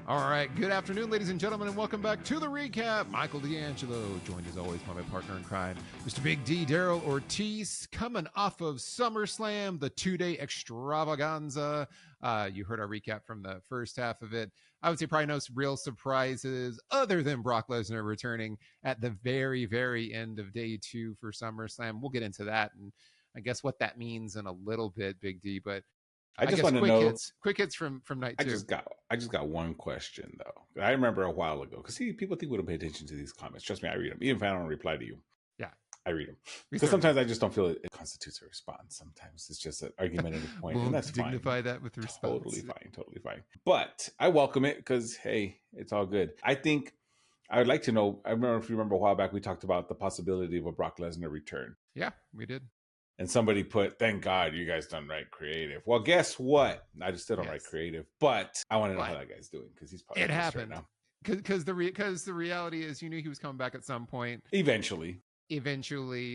All right, good afternoon, ladies and gentlemen, and welcome back to the recap. Michael D'Angelo, joined as always by my partner in crime, Mr. Big D, Daryl Ortiz, coming off of SummerSlam, the two-day extravaganza. You heard our recap from the first half of it. I would say probably no real surprises other than Brock Lesnar returning at the very, very end of day two for SummerSlam. We'll get into that and I guess what that means in a little bit, Big D, but I just guess want to know. quick hits from night I two. just got one question though. I remember a while ago because people think we don't pay attention to these comments. Trust me, I read them. Even if I don't reply to you, Yeah, I read them because sometimes I just don't feel it constitutes a response. Sometimes it's just an argumentative point, we'll and that's dignify fine. that with response. Totally fine. But I welcome it because hey, it's all good. I think I would like to know. I remember if you remember a while back, we talked about the possibility of a Brock Lesnar return. Yeah, we did. And somebody put, thank God you guys done right creative. Well, guess what? I just still don't write creative, but I want to know how that guy's doing because he's probably it happened right now. Because the reality is you knew he was coming back at some point. Eventually,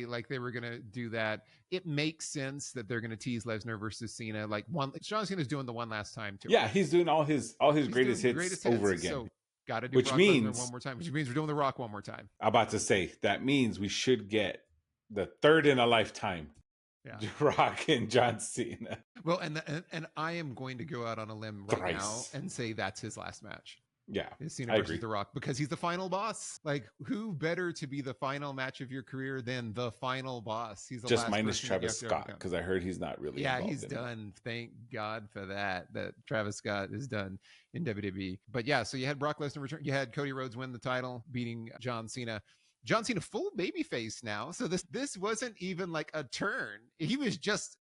like they were gonna do that. It makes sense that they're gonna tease Lesnar versus Cena. Like John Cena's doing the one last time too. Yeah, he's doing all his greatest hits over again. So gotta do which Brock means Lesnar one more time. Which means we're doing The Rock one more time. I'm about to say that means we should get the third in a lifetime. Yeah. Rock and John Cena. Well, and I am going to go out on a limb right now and say that's his last match. Yeah, Cena versus The Rock, because he's the final boss. Like, who better to be the final match of your career than the final boss? He's the just minus Travis Scott, because I heard he's not really. Yeah, he's done. Thank God for that. That Travis Scott is done in WWE. But yeah, so you had Brock Lesnar return. You had Cody Rhodes win the title, beating John Cena. John Cena full babyface now, so this wasn't even like a turn. He was just,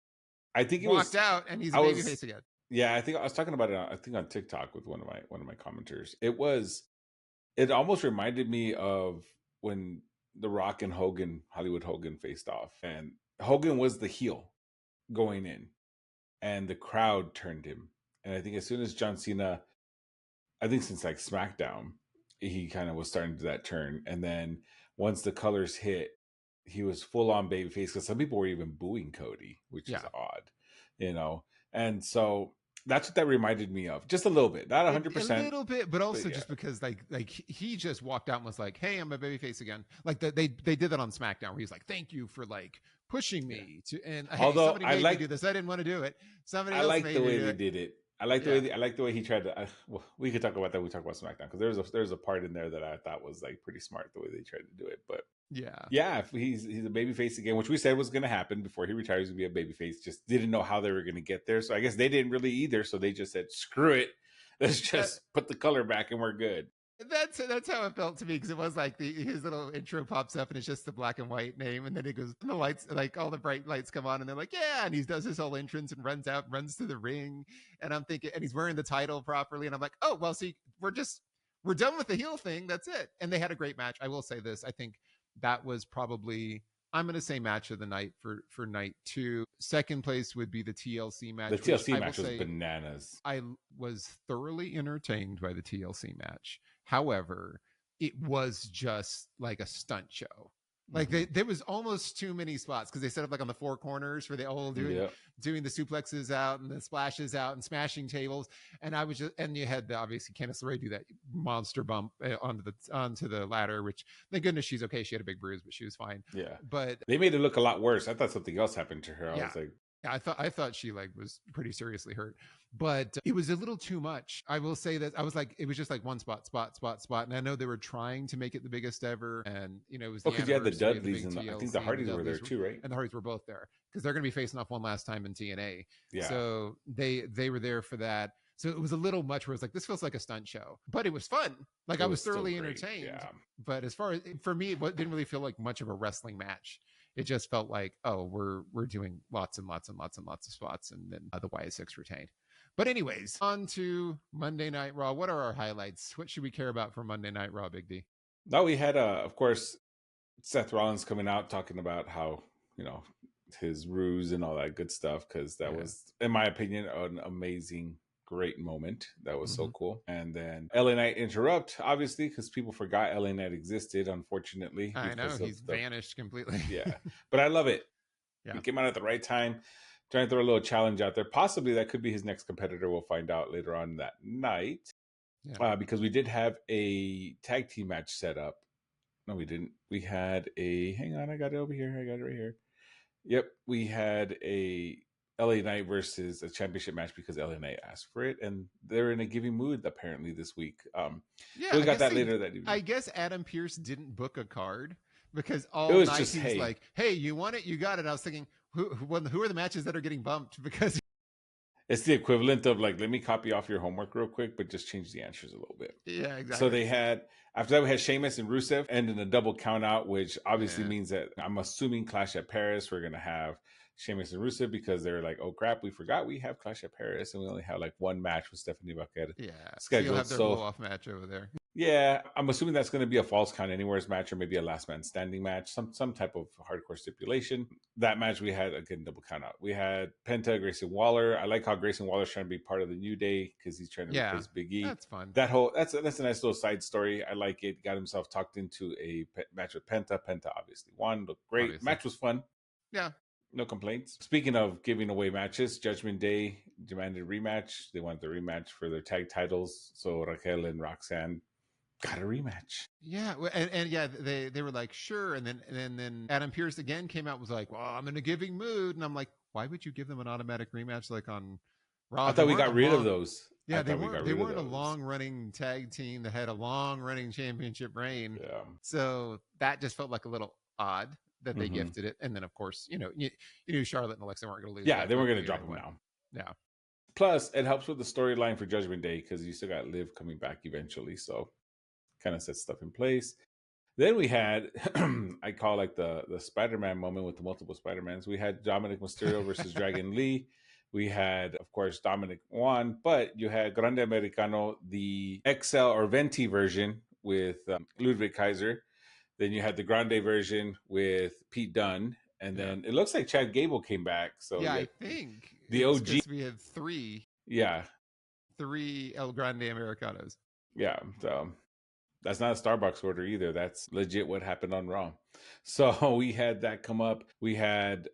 I think he walked out and he's a babyface again. Yeah, I think I was talking about it. I think on TikTok with one of my commenters. It almost reminded me of when The Rock and Hollywood Hogan faced off, and Hogan was the heel going in, and the crowd turned him. And I think as soon as John Cena, I think since like SmackDown, he kind of was starting to do that turn, and then once the colors hit, he was full on babyface because some people were even booing Cody, which is odd, And so that's what that reminded me of, just a little bit, not 100%, a little bit, but also just because like he just walked out and was like, "Hey, I'm a babyface again." Like they did that on SmackDown, where he's like, "Thank you for like pushing me to." And hey, although somebody made me do this, I didn't want to do it. Somebody else made me do it. I like the way they did it. I like the way he tried to. Well, we could talk about that. We talk about SmackDown because there's a part in there that I thought was like pretty smart the way they tried to do it. But yeah, if he's a babyface again, which we said was going to happen before he retires, he's going to be a babyface. Just didn't know how they were going to get there, so I guess they didn't really either. So they just said, "Screw it, let's just put the color back and we're good." That's how it felt to me, because it was like his little intro pops up and it's just the black and white name, and then it goes, and the lights, like all the bright lights come on, and they're like, yeah, and he does his whole entrance and runs to the ring, and I'm thinking, and he's wearing the title properly, and I'm like, oh well, see, we're done with the heel thing, that's it. And they had a great match. I will say this, I think that was probably, I'm going to say, match of the night for night two. Second place would be the TLC match. The TLC match was bananas. I was thoroughly entertained by the TLC match. However, it was just like a stunt show. Like there was almost too many spots, because they set up like on the four corners where they all doing the suplexes out and the splashes out and smashing tables. And I was and you had obviously Candice LeRae do that monster bump onto the ladder, which thank goodness she's okay. She had a big bruise, but she was fine. Yeah, but they made it look a lot worse. I thought something else happened to her. I was like, I thought she like was pretty seriously hurt, but it was a little too much. I will say that I was like, it was just like one spot. And I know they were trying to make it the biggest ever. And it was because you had the Dudleys and I think the Hardys were there too, right? And the Hardys were both there because they're going to be facing off one last time in TNA. Yeah. So they were there for that. So it was a little much where it's like, this feels like a stunt show, but it was fun. Like I was thoroughly entertained. Yeah. But as far as for me, it didn't really feel like much of a wrestling match. It just felt like, oh, we're doing lots and lots of spots, and then the YS6 retained. But anyways, on to Monday Night Raw. What are our highlights? What should we care about for Monday Night Raw, Big D? Now we had, of course, Seth Rollins coming out talking about how, his ruse and all that good stuff, because that was, in my opinion, an amazing, great moment. That was so cool. And then LA Knight interrupt, obviously, because people forgot LA Knight existed, unfortunately. I know, he's vanished completely. Yeah, but I love it. He came out at the right time, trying to throw a little challenge out there. Possibly that could be his next competitor. We'll find out later on that night. because we did have a tag team match set up. No, we didn't. We had a, hang on, I got it over here. I got it right here. Yep, we had a LA Knight versus a championship match because LA Knight asked for it, and they're in a giving mood apparently this week. Yeah, But we I got guess that later that evening. I guess Adam Pierce didn't book a card because It all was night just, he was hey, like, "Hey, you want it? You got it." I was thinking, who are the matches that are getting bumped? Because it's the equivalent of like, let me copy off your homework real quick, but just change the answers a little bit. yeah, So exactly. they had, after that we had Sheamus and Rusev and in a double count out, which obviously Yeah, means that I'm assuming Clash at Paris we're gonna have Sheamus and Rusev because they're like, oh crap, we forgot we have Clash at Paris and we only have like one match with Stephanie Bucket yeah. So you'll scheduled. have their blow So off match over there. yeah, I'm assuming that's going to be a false count anywhere's match or maybe a last man standing match, some type of hardcore stipulation. That match we had again double count out. We had Penta, Grayson Waller. I like how Grayson Waller's trying to be part of the New Day because he's trying to Yeah, replace Big E. that's fun. That's a nice little side story. I like it. Got himself talked into a match with Penta. Penta obviously won. Looked great. Obviously, Match was fun. yeah, No complaints. Speaking of giving away matches, Judgment Day demanded a rematch. They want the rematch for their tag titles. So Raquel and Roxanne got a rematch. yeah. And yeah, they were like, sure. And then Adam Pierce again came out was like, well, I'm in a giving mood, and I'm like, why would you give them an automatic rematch like on Raw? I They thought we weren't a got rid of long. those. I Yeah, they thought we weren't. got They rid of weren't a those. long-running tag team that had a long-running championship reign. Yeah. So that just felt like a little odd that they Mm-hmm. gifted it. And then, of course, you knew Charlotte and Alexa weren't going to lose Yeah, that they were going to quickly drop them anyway. now. Yeah, Plus, it helps with the storyline for Judgment Day because you still got Liv coming back eventually. So kind of sets stuff in place. Then we had, I call like the Spider-Man moment with the multiple Spider-Mans. We had Dominic Mysterio versus Dragon Lee. We had, of course, Dominic won, but you had Grande Americano, the XL or Venti version with Ludwig Kaiser. Then you had the Grande version with Pete Dunne. And yeah, then it looks like Chad Gable came back. So yeah. you I had think the it's OG. because we had Yeah. three El Grande Americanos. Yeah. So that's not a Starbucks order either. That's legit what happened on Raw. So we had that come up. We had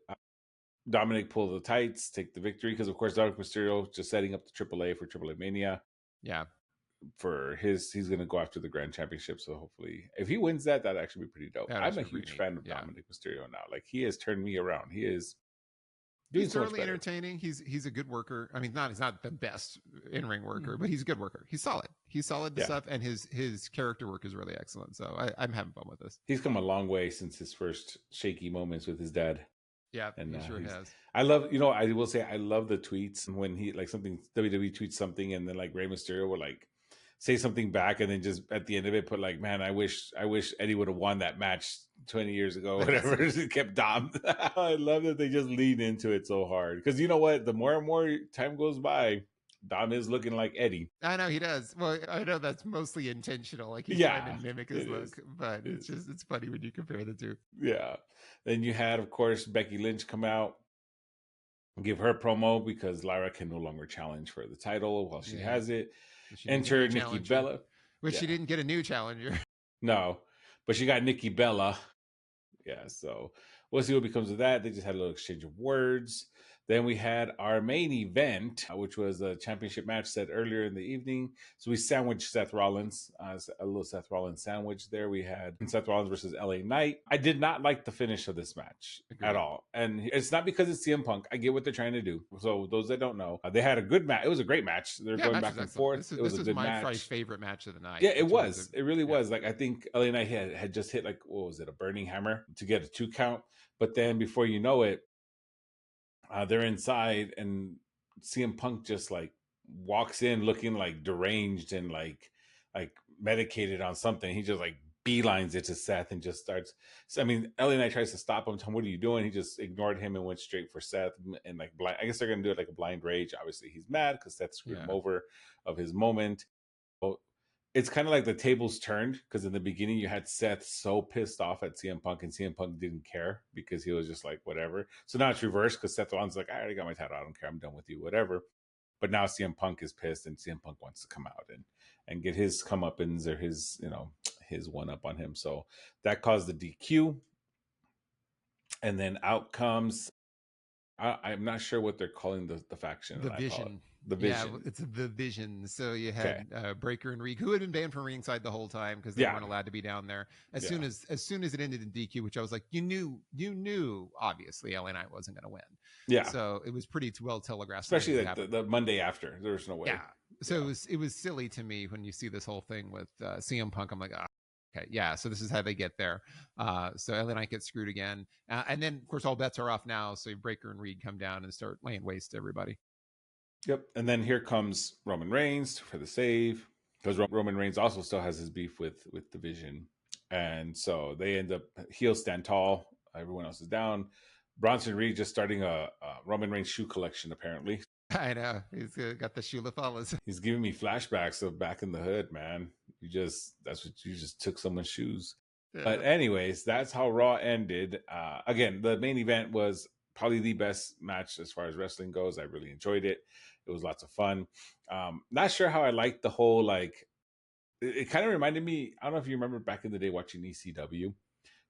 Dominic pull the tights, take the victory because, of course, Dominic Mysterio just setting up the AAA for AAA Mania. Yeah, For he's going to go after the Grand Championship. So hopefully, if he wins that, that'd actually be pretty dope. that I'm was a pretty huge neat. fan of Yeah, Dominic Mysterio now. Like he has turned me around. He is doing he's so much thoroughly better. entertaining. He's a good worker. I mean, he's not the best in ring worker, Mm. but he's a good worker. He's solid. He's solid to Yeah, stuff, and his character work is really excellent. So I'm having fun with this. he's come a long way since his first shaky moments with his dad. Yeah, And he sure he's, has. I love, I will say, I love the tweets when he like something WWE tweets something, and then like Rey Mysterio will like say something back, and then just at the end of it put like, man, I wish Eddie would have won that match 20 years ago, whatever. It kept Dom. I love that they just lean into it so hard because you know what? The more and more time goes by, Dom is looking like Eddie. I know he does. Well, I know that's mostly intentional. Like he's trying to Yeah, mimic his it is. look, but It is. it's funny when you compare the two. Yeah. Then you had, of course, Becky Lynch come out, give her promo because Lyra can no longer challenge for the title while she Yeah, has it. she needs a new Enter Nikki challenger, Bella. which she Yeah, didn't get a new challenger. no, but she got Nikki Bella. Yeah, so we'll see what becomes of that. They just had a little exchange of words. Then we had our main event, which was a championship match set earlier in the evening. So we sandwiched Seth Rollins, a little Seth Rollins sandwich there. We had Seth Rollins versus LA Knight. I did not like the finish of this match at Agreed. all. And it's not because it's CM Punk. I get what they're trying to do. So those that don't know, they had a good match. It was a great match. They're Yeah, going match back was and excellent. forth. It was This a was good my probably match. favorite match of the night. Yeah, it was. A, It really yeah. was. Like I think LA Knight had just hit like what was it, a burning hammer to get a 2 count. But then before you know it, they're inside and CM Punk just like walks in looking like deranged and like medicated on something. He just like beelines it to Seth and just starts. So, I mean, LA Knight tries to stop him. Tell him, what are you doing? He just ignored him and went straight for Seth and like blind. I guess they're gonna do it like a blind rage. Obviously, he's mad because Seth screwed him over of his moment. Well, it's kind of like the tables turned because in the beginning you had Seth so pissed off at CM Punk and CM Punk didn't care because he was just like whatever. So now it's reversed because Seth Rollins like, I already got my title, I don't care, I'm done with you, whatever. But now CM Punk is pissed and CM Punk wants to come out and get his comeuppance or his his one up on him. So that caused the DQ, and then out comes I'm not sure what they're calling the faction. The Vision. The Yeah, Vision. it's the Vision. So you Okay. had Breaker and Reed, who had been banned from ringside the whole time because they Yeah. weren't allowed to be down there. As Yeah. soon as it ended in DQ, which I was like, you knew, obviously LA Knight wasn't going to win. Yeah. So it was pretty well telegraphed when Especially it like happened. the Monday after. There's no way. Yeah. So it was silly to me when you see this whole thing with CM Punk. I'm like, oh, okay, yeah. So this is how they get there. So LA Knight gets screwed again, and then of course all bets are off now. So Breaker and Reed come down and start laying waste to everybody. Yep. And then here comes Roman Reigns for the save, because Roman Reigns also still has his beef with the Vision, and so they end up heel stand tall. Everyone else is down. Bronson Reed just starting a Roman Reigns shoe collection. Apparently, I know he's got the Shula Fallas. he's giving me flashbacks of back in the hood. Man, you just took someone's shoes. Yeah. But anyways, that's how Raw ended. Again, the main event was probably the best match as far as wrestling goes. I really enjoyed it. It was lots of fun. Not sure how I liked the whole like. It kind of reminded me. I don't know if you remember back in the day watching ECW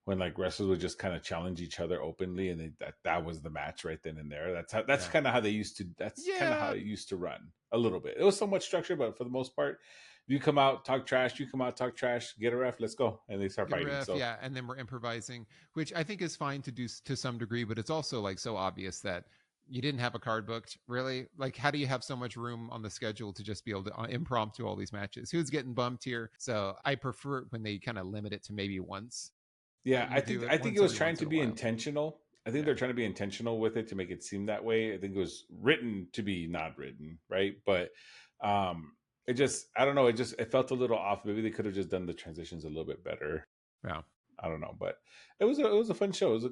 when like wrestlers would just kind of challenge each other openly, and that was the match right then and there. That's kind of how they used to. That's kind of how it used to run a little bit. It was somewhat structured, but for the most part, you come out talk trash, you come out talk trash, get a ref, let's go, and they start fighting. Ref, yeah, and then we're improvising, which I think is fine to do to some degree, but it's also like so obvious that you didn't have a card booked. Really, like how do you have so much room on the schedule to just be able to impromptu all these matches? Who's getting bumped here? So I prefer when they kind of limit it to maybe once. Yeah, I think it was trying to be intentional. I think they're trying to be intentional with it to make it seem that way. I think it was written to be not written, right? But it just I don't know, it felt a little off. Maybe they could have just done the transitions a little bit better. Yeah. I don't know, but it was a fun show. It was a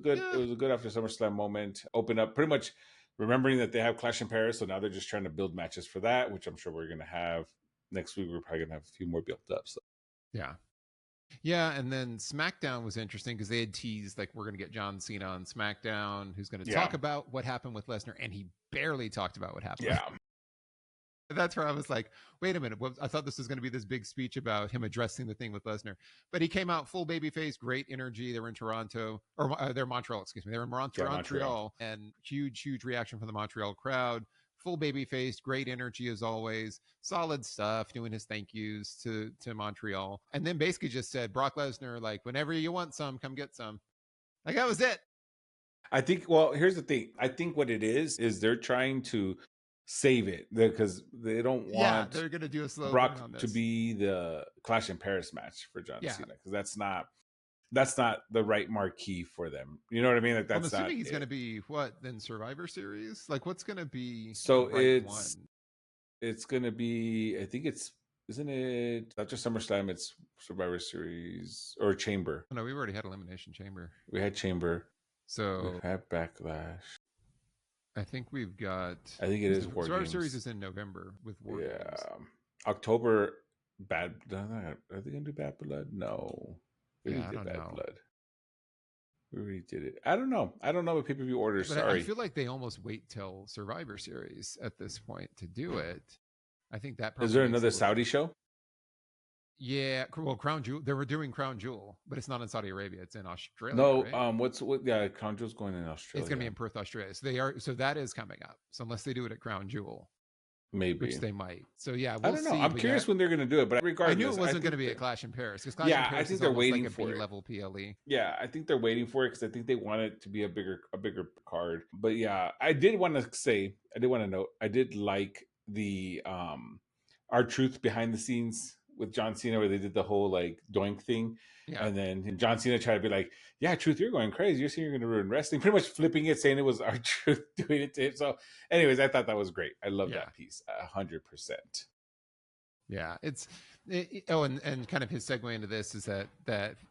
good after SummerSlam moment. Open up pretty much remembering that they have Clash in Paris, so now they're just trying to build matches for that, which I'm sure we're gonna have next week. We're probably gonna have a few more built up. So yeah. Yeah, and then SmackDown was interesting because they had teased like we're going to get John Cena on SmackDown, who's going to talk about what happened with Lesnar, and he barely talked about what happened. Yeah, that's where I was like, wait a minute, I thought this was going to be this big speech about him addressing the thing with Lesnar, but he came out full babyface, great energy. They were in Toronto, or they're Montreal, excuse me, they were in Montreal, and huge reaction from the Montreal crowd. Full baby face, great energy as always, solid stuff, doing his thank yous to Montreal. And then basically just said, Brock Lesnar, like, whenever you want some, come get some. Like, that was it. I think, well, here's the thing. I think what it is they're trying to save it because they don't want they're going to do a slow Brock to be the Clash in Paris match for John Cena because that's not the right marquee for them. You know what I mean? Like that's I'm assuming he's going to be what then Survivor Series? Like what's going to be so it's going to be I think isn't it not just SummerSlam? It's Survivor Series or Chamber. Oh, no, we've already had Elimination Chamber. We had Chamber. So we have Backlash. I think we've got. I think it is War Survivor Games. Series is in November with War Games. October. Bad. Are they gonna do Bad Blood? No. We did Bad Blood. We already did it. I don't know what pay-per-view orders. But sorry. I feel like they almost wait till Survivor Series at this point to do it. I think that probably is there another Saudi show? Yeah, well, Crown Jewel. They were doing Crown Jewel, but it's not in Saudi Arabia. It's in Australia. No, right? Yeah, Crown Jewel's going in Australia. It's going to be in Perth, Australia. So that is coming up. So unless they do it at Crown Jewel, maybe, which they might. So yeah, I don't know. I'm curious when they're going to do it, but regardless, I knew it wasn't going to be a Clash in Paris because Clash in Paris I think they're waiting like a for B-level PLE. Yeah, I think they're waiting for it because I think they want it to be a bigger card. But yeah, I did want to note, I did like the R-Truth behind the scenes with John Cena where they did the whole like doink thing. Yeah. And then John Cena tried to be like, yeah, Truth, you're going crazy. You're saying you're going to ruin wrestling. Pretty much flipping it, saying it was R-Truth doing it to him. So anyways, I thought that was great. I love that piece 100%. Yeah, and kind of his segue into this is that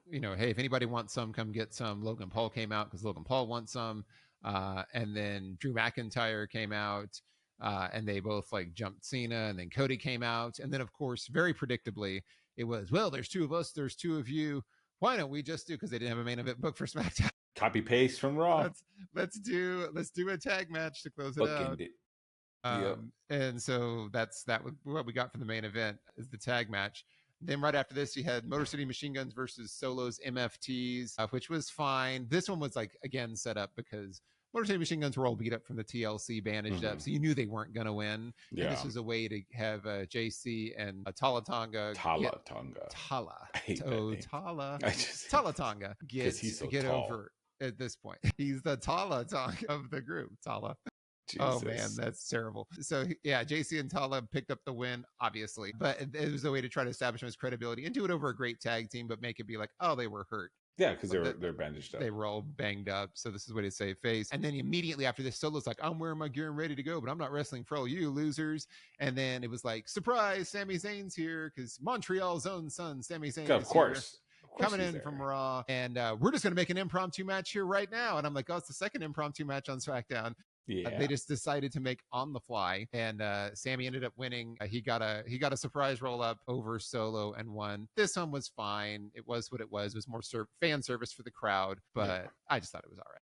hey, if anybody wants some, come get some. Logan Paul came out because Logan Paul wants some, and then Drew McIntyre came out, and they both like jumped Cena, and then Cody came out, and then of course, very predictably, it was there's two of us, there's two of you. Why don't we just do because they didn't have a main event book for SmackDown? Copy paste from Raw. Let's do a tag match to close it out. And so that's what we got for the main event is the tag match. Then right after this, you had Motor City Machine Guns versus Solos MFTs, which was fine. This one was like again set up because Motor City Machine Guns were all beat up from the TLC, bandaged up, so you knew they weren't going to win. Yeah. And this was a way to have JC and Tala Tonga Tala. get over at this point. He's the Tala Tonga of the group. Tala. Jesus. Oh man, that's terrible. So yeah, JC and Tala picked up the win, obviously, but it was a way to try to establish his credibility and do it over a great tag team, but make it be like, oh, they were hurt. Yeah, because they're bandaged up. They were all banged up, so this is way to save face. And then immediately after this, Solo's like, I'm wearing my gear and ready to go, but I'm not wrestling for all you losers. And then it was like, surprise, Sami Zayn's here, because Montreal's own son, Sami Zayn, of course coming in from Raw, and we're just going to make an impromptu match here right now. And I'm like, oh, it's the second impromptu match on SmackDown. Yeah. They just decided to make on the fly, and Sami ended up winning. He got a surprise roll up over Solo and won. This one was fine. It was what it was. It was more fan service for the crowd, but I just thought it was all right.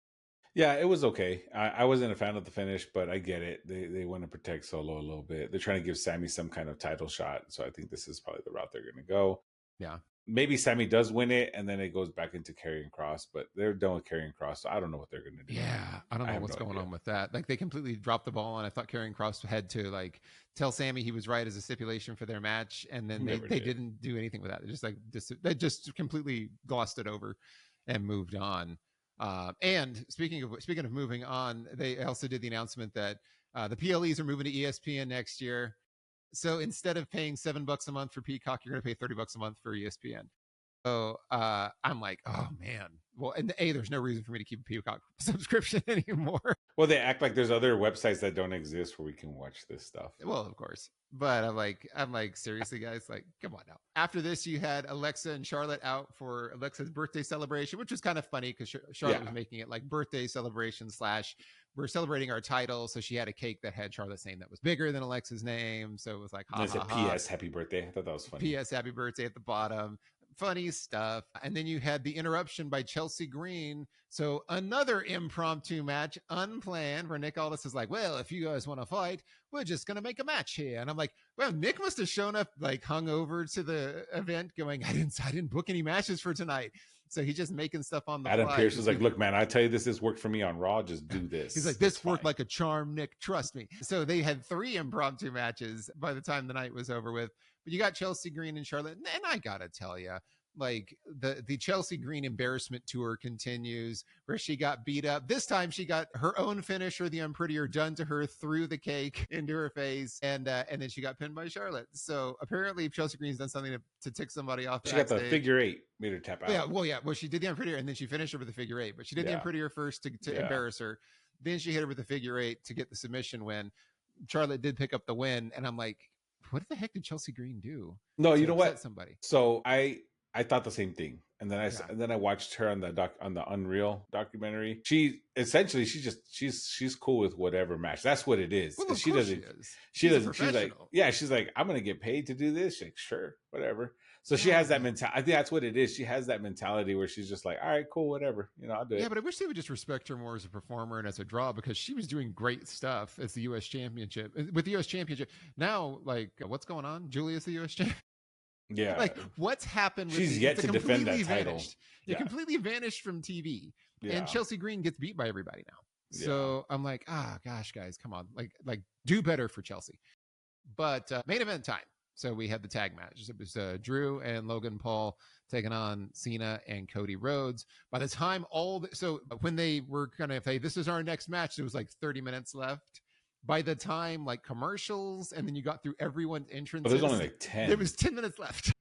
Yeah, it was okay. I wasn't a fan of the finish, but I get it. They want to protect Solo a little bit. They're trying to give Sami some kind of title shot, so I think this is probably the route they're going to go. Yeah. Maybe Sami does win it, and then it goes back into Karrion Kross, but they're done with Karrion Kross, so I don't know what they're going to do. Yeah, I don't know what's going on with that. Like, they completely dropped the ball, and I thought Karrion Kross had to, like, tell Sami he was right as a stipulation for their match, and then they didn't do anything with that. They just completely glossed it over and moved on. And speaking of moving on, they also did the announcement that the PLEs are moving to ESPN next year. So instead of paying $7 a month for Peacock, you're going to pay $30 a month for ESPN. So I'm like, oh man. Well, and there's no reason for me to keep a Peacock subscription anymore. Well, they act like there's other websites that don't exist where we can watch this stuff. Well, of course. But I'm like, seriously, guys, like, come on now. After this, you had Alexa and Charlotte out for Alexa's birthday celebration, which was kind of funny because Charlotte was making it like birthday celebration / we're celebrating our title. So she had a cake that had Charlotte's name that was bigger than Alexa's name. So it was like, ha, ha, ha. P.S. Happy birthday. I thought that was funny. P.S. Happy birthday at the bottom. Funny stuff. And then you had the interruption by Chelsea Green. So another impromptu match, unplanned, where Nick Aldis is like, well, if you guys want to fight, we're just going to make a match here. And I'm like, well, Nick must have shown up like hung over to the event going, I didn't book any matches for tonight. So he's just making stuff on the Adam fly. Pearce was like, look, man, I tell you, this worked for me on Raw. Just do this. He's like, this worked like a charm, Nick. Trust me. So they had 3 impromptu matches by the time the night was over with. But you got Chelsea Green and Charlotte. And I got to tell you, like the Chelsea Green embarrassment tour continues, where she got beat up. This time she got her own finisher, the Unprettier, done to her through the cake into her face, and then she got pinned by Charlotte. So apparently Chelsea Green's done something to tick somebody off. She got the figure 8, made her tap out. Well, she did the Unprettier, and then she finished her with the figure 8. But she did the Unprettier first to embarrass her. Then she hit her with the figure 8 to get the submission win. Charlotte did pick up the win, and I'm like, what the heck did Chelsea Green do? No, you know what? Somebody. So I thought the same thing, and then I watched her on the Unreal documentary. She's cool with whatever match. That's what it is. Well, she doesn't. She's like, I'm gonna get paid to do this. She's like, sure, whatever. So she has that mentality. I think that's what it is. She has that mentality where she's just like, all right, cool, whatever. I'll do it. Yeah, but I wish they would just respect her more as a performer and as a draw, because she was doing great stuff as the U.S. Championship. With the U.S. Championship now, like, what's going on? Julia's the U.S. champion. Yeah, like what's happened with she's yet to defend that title. It completely vanished from TV, and Chelsea Green gets beat by everybody now. So I'm like, gosh, guys, come on, like do better for Chelsea. But main event time. So we had the tag match. It was Drew and Logan Paul taking on Cena and Cody Rhodes. By the time when they were kind of, hey, this is our next match, there was like 30 minutes left. By the time like commercials, and then you got through everyone's entrance, there's only like 10. There was 10 minutes left.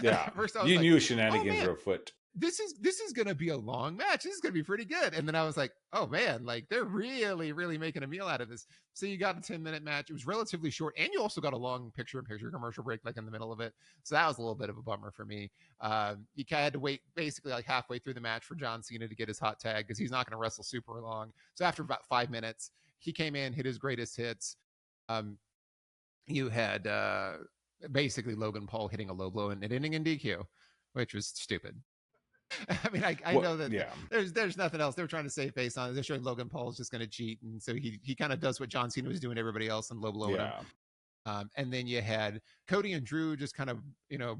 Yeah, first you knew shenanigans were afoot. This is going to be a long match. This is going to be pretty good. And then I was like, oh man, like they're really, really making a meal out of this. So you got a 10-minute match. It was relatively short, and you also got a long picture-in-picture commercial break like in the middle of it. So that was a little bit of a bummer for me. You had to wait basically like halfway through the match for John Cena to get his hot tag, because he's not going to wrestle super long. So after about 5 minutes, he came in, hit his greatest hits. You had basically Logan Paul hitting a low blow and it ending in DQ, which was stupid. I mean, I know that there's nothing else. They were trying to save face on it. They're showing Logan Paul is just going to cheat, and so he kind of does what John Cena was doing to everybody else and low blowing him. And then you had Cody and Drew just kind of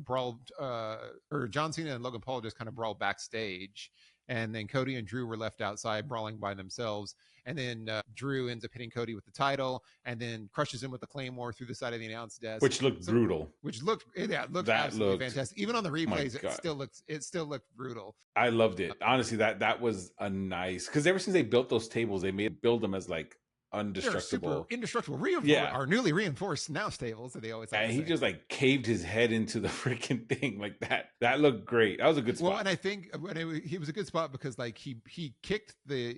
brawled, or John Cena and Logan Paul just kind of brawled backstage. and then Cody and Drew were left outside brawling by themselves. And then Drew ends up hitting Cody with the title, and then crushes him with the Claymore through the side of the announce desk, which looked brutal. Which looked, yeah, it looked That absolutely looked- fantastic. Even on the replays, God. it still looked brutal. I loved it. Honestly, that was a nice, because ever since they built those tables, they build them as like indestructible, indestructible, are newly reinforced now tables that they always like. And he just like caved his head into the freaking thing like that. That looked great. That was a good spot. Well, and I think he was a good spot because like he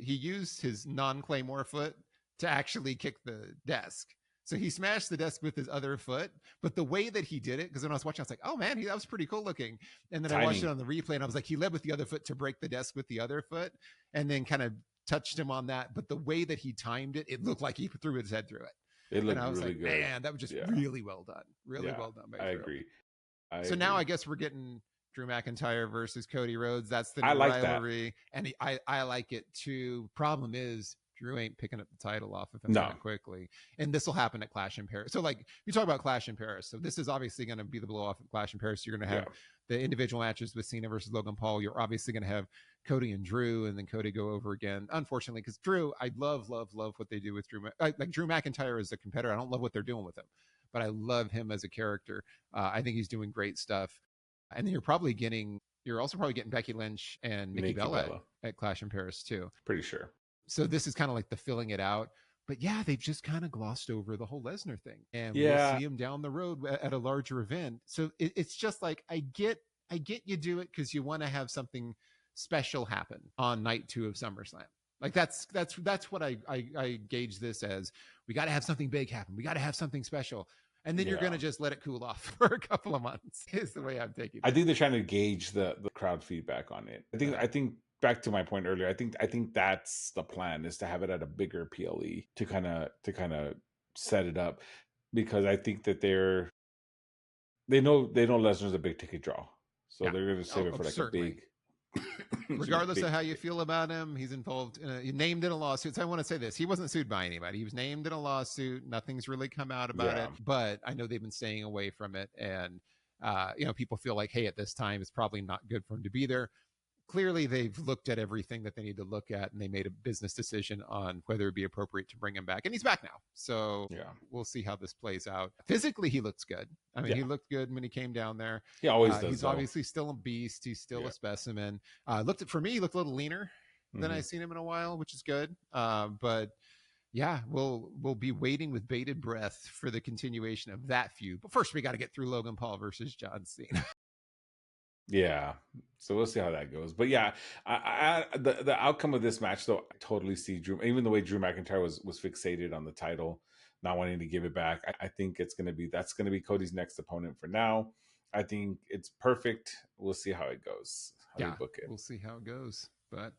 used his non-Claymore foot to actually kick the desk. So he smashed the desk with his other foot, but the way that he did it, because when I was watching, I was like, oh man, that was pretty cool looking. And then I watched it on the replay, and I was like, he led with the other foot to break the desk with the other foot, and then kind of touched him on that. But the way that he timed it, it looked like he threw his head through it. It looked and I was really like, good. man, that was just really well done. Really well done by Drew. I agree. So now I guess we're getting Drew McIntyre versus Cody Rhodes. That's the new rivalry. And I like it too. Problem is, Drew ain't picking up the title off of him that quickly. And this will happen at Clash in Paris. So like you talk about Clash in Paris. So this is obviously going to be the blow off at Clash in Paris. You're going to have the individual matches with Cena versus Logan Paul. You're obviously going to have Cody and Drew, and then Cody go over again. Unfortunately, because Drew, I love what they do with Drew. Like Drew McIntyre as a competitor. I don't love what they're doing with him, but I love him as a character. I think he's doing great stuff. And then you're also probably getting Becky Lynch and Nikki Bella at Clash in Paris too. Pretty sure. So this is kind of like the filling it out. But yeah, they've just kind of glossed over the whole Lesnar thing. And we'll see him down the road at a larger event. So it's just like, I get you do it because you want to have something special happen on night 2 of SummerSlam. Like that's what I gauge this as. We got to have something big happen. We got to have something special. And then you're going to just let it cool off for a couple of months is the way I'm taking it. I think they're trying to gauge the crowd feedback on it. I think back to my point earlier, I think that's the plan, is to have it at a bigger PLE to kind of set it up, because I think that they know Lesnar's a big ticket draw. So they're going to save it for like a big regardless of how you feel about him, he's involved he named in a lawsuit. So I want to say this, he wasn't sued by anybody. He was named in a lawsuit. Nothing's really come out about it, but I know they've been staying away from it. And people feel like, hey, at this time it's probably not good for him to be there. Clearly they've looked at everything that they need to look at, and they made a business decision on whether it'd be appropriate to bring him back. And he's back now. So we'll see how this plays out. Physically, he looks good. I mean, he looked good when he came down there. He always does. He's obviously still a beast. He's still a specimen. For me, he looked a little leaner than I've seen him in a while, which is good. But yeah, we'll be waiting with bated breath for the continuation of that feud. But first, we got to get through Logan Paul versus John Cena. Yeah, so we'll see how that goes. But yeah, the outcome of this match, though, I totally see Drew. Even the way Drew McIntyre was fixated on the title, not wanting to give it back. I think that's going to be Cody's next opponent for now. I think it's perfect. We'll see how it goes. We'll see how it goes.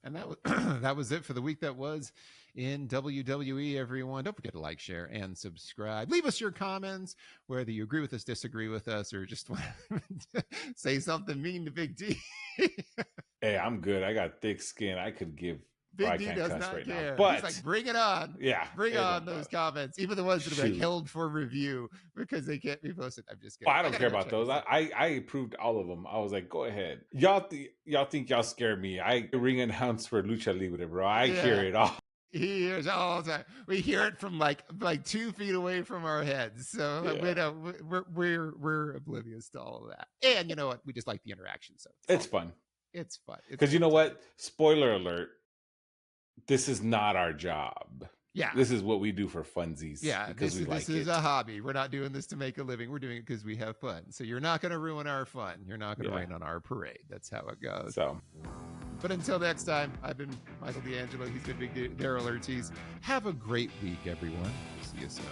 And that was that was it for the week that was in WWE, everyone. Don't forget to like, share, and subscribe. Leave us your comments, whether you agree with us, disagree with us, or just want to say something mean to Big D. Hey, I'm good. I got thick skin. I could give. Big D does not care. But he's like, bring it on. Yeah. Bring on those comments. Even the ones that are like held for review because they can't be posted. I'm just kidding. I don't care about those. I approved all of them. I was like, go ahead. Y'all think y'all scare me. I ring announce for Lucha Libre, bro. I hear it all. He hears all the time. We hear it from like 2 feet away from our heads. So we're oblivious to all of that. And you know what? We just like the interaction. So it's fun. It's fun. Because you know what? Spoiler alert. This is not our job. Yeah. This is what we do for funsies. Yeah. This is a hobby. We're not doing this to make a living. We're doing it because we have fun. So you're not going to ruin our fun. You're not going to rain on our parade. That's how it goes. But until next time, I've been Michael D'Angelo. He's been Big Daryl Ortiz. Have a great week, everyone. See you soon.